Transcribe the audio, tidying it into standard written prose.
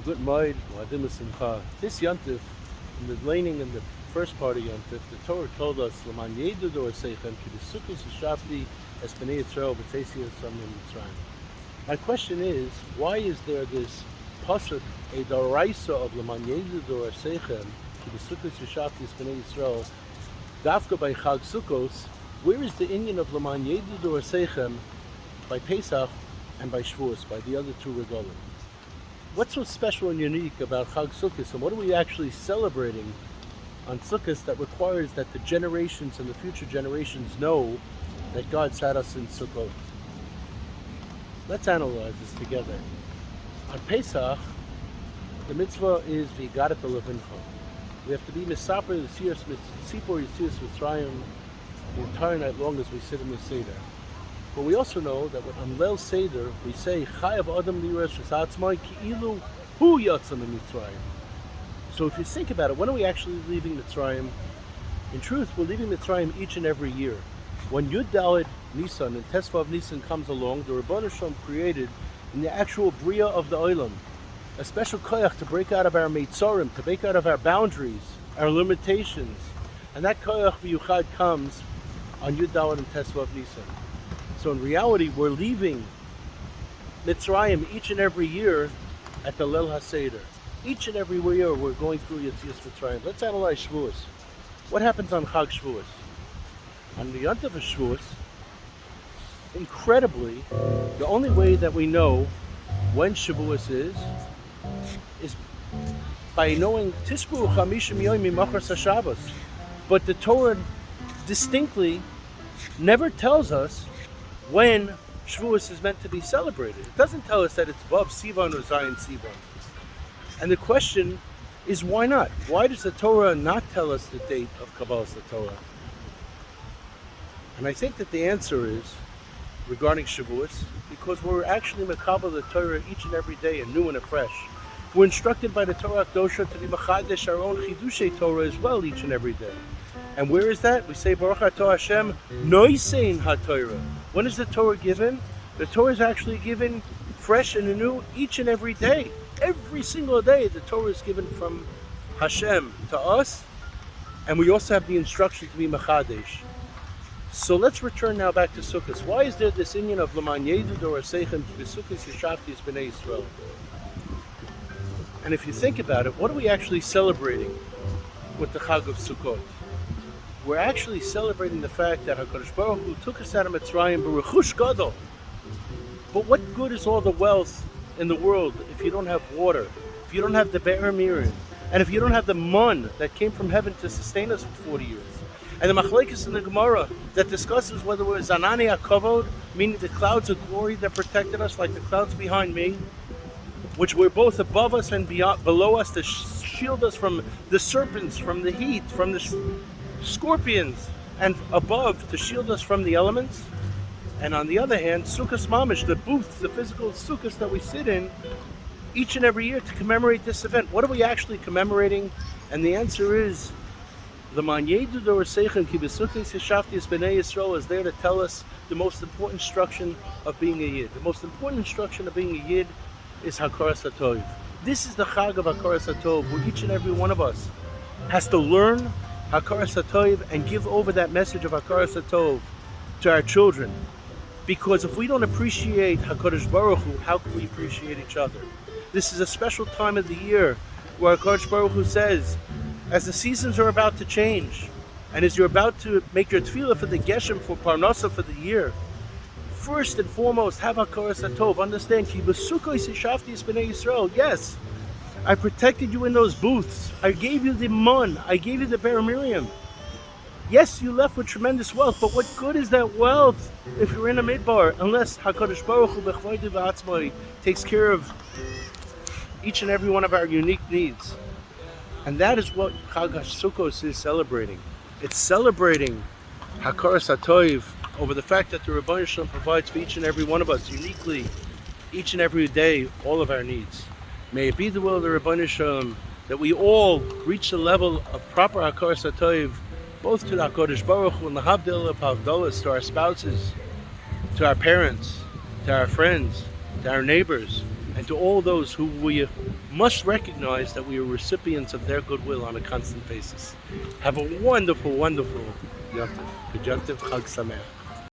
A good mind, Mu'adim Simcha. This Yontif, in the laning in the first part of Yontif, the Torah told us, L'man yedu dor seichem, ki b'sukkos yishafti es b'nei Yisrael b'teisi yisram Mitzrayim. My question is, why is there this pasuk, a daraisa of L'man yedu dor seichem, ki b'sukkos yishafti es b'nei Yisrael, dafka by Chag Sukkos? Where is the inyan of L'man yedu dor seichem by Pesach and by Shavuos, by the other two regalim? What's so special and unique about Chag Sukkos, and what are we actually celebrating on Sukkos that requires that the generations and the future generations know that God sat us in Sukkot? Let's analyze this together. On Pesach, the mitzvah is V'yigadat levincha. We have to be misaper the Sipor Yitzias Mitzrayim the entire night long as we sit in the Seder. But we also know that on Leil Seder, we say, Chayav Adam Liras Shasatzmai Ki'ilu Hu Yatzam in Mitzrayim. So if you think about it, when are we actually leaving Mitzrayim? In truth, we're leaving Mitzrayim each and every year. When Yud Daled Nisan and Tesvav Nisan comes along, the Rebbeinu Shalom created in the actual Bria of the Olam a special koyach to break out of our Meitzorim, to break out of our boundaries, our limitations. And that koyach v'yuchad comes on Yud Daled and Tesvav Nisan. So in reality, we're leaving Mitzrayim each and every year at the Leil HaSeder. Each and every year we're going through Yetzias Mitzrayim. Let's analyze Shavuos. What happens on Chag Shavuos? On the Yontif of Shavuos, incredibly, the only way that we know when Shavuos is by knowing Tisbu Chamishim Yomi Machras HaShabbos. But the Torah distinctly never tells us when Shavuos is meant to be celebrated. It doesn't tell us that it's Vav Sivan or Zayin Sivan. And the question is, why not? Why does the Torah not tell us the date of Kabbalas Torah? And I think that the answer is, regarding Shavuos, because we're actually Mekabel the Torah each and every day, anew and afresh. We're instructed by the Torah Kedosha to be Machadesh our own Chidushay Torah as well each and every day. And where is that? We say Baruch Atah Hashem Noisein HaTorah. When is the Torah given? The Torah is actually given fresh and anew each and every day. Every single day the Torah is given from Hashem to us, and we also have the instruction to be Machadesh. So let's return now back to Sukkot. Why is there this inyan of L'man yedu dor seichem ki b'sukkos yishafti es b'nei Yisrael? And if you think about it, what are we actually celebrating with the Chag of Sukkot? We're actually celebrating the fact that HaKadosh Baruch Hu took us out of Mitzrayim b'rechush gadol. But what good is all the wealth in the world if you don't have water, if you don't have the Be'er Miriam, and if you don't have the mun that came from heaven to sustain us for 40 years? And the Machlekes in the Gemara that discusses whether it was Zanani HaKavod, meaning the clouds of glory that protected us, like the clouds behind me, which were both above us and below us to shield us from the serpents, from the heat, from the scorpions, and above to shield us from the elements. And on the other hand, Sukkos Mamish, the booths, the physical Sukkos that we sit in each and every year to commemorate this event. What are we actually commemorating? And the answer is, L'man yedu dor seichem ki b'sukkos yishafti es b'nei Yisrael is there to tell us the most important instruction of being a Yid. The most important instruction of being a Yid is Hakaras HaTov. This is the Chag of Hakaras HaTov, where each and every one of us has to learn Hakaras HaTov and give over that message of Hakaras HaTov to our children. Because if we don't appreciate HaKadosh Baruch Hu, how can we appreciate each other? This is a special time of the year where HaKadosh Baruch Hu says, as the seasons are about to change, and as you're about to make your tefillah for the Geshem, for Parnasa for the year, first and foremost, have Hakaras HaTov. Understand, Ki b'sukkos yishafti es b'nei Yisrael. Yes, I protected you in those booths. I gave you the mun. I gave you the Be'er Miriam. Yes, you left with tremendous wealth, but what good is that wealth if you're in a midbar, unless HaKadosh Baruch Hu b'chvaydu v'atzmai takes care of each and every one of our unique needs. And that is what Chag HaSukkos is celebrating. It's celebrating Hakaras HaTov over the fact that the Rebbeinu Shalom provides for each and every one of us uniquely, each and every day, all of our needs. May it be the will of the Rebbeinu Shalom that we all reach the level of proper Hakaras HaTov, both to the HaKadosh Baruch Hu and the Havdil of Havdalas, to our spouses, to our parents, to our friends, to our neighbors, and to all those who we must recognize that we are recipients of their goodwill on a constant basis. Have a wonderful, wonderful Yom Tov. Chag Sameach.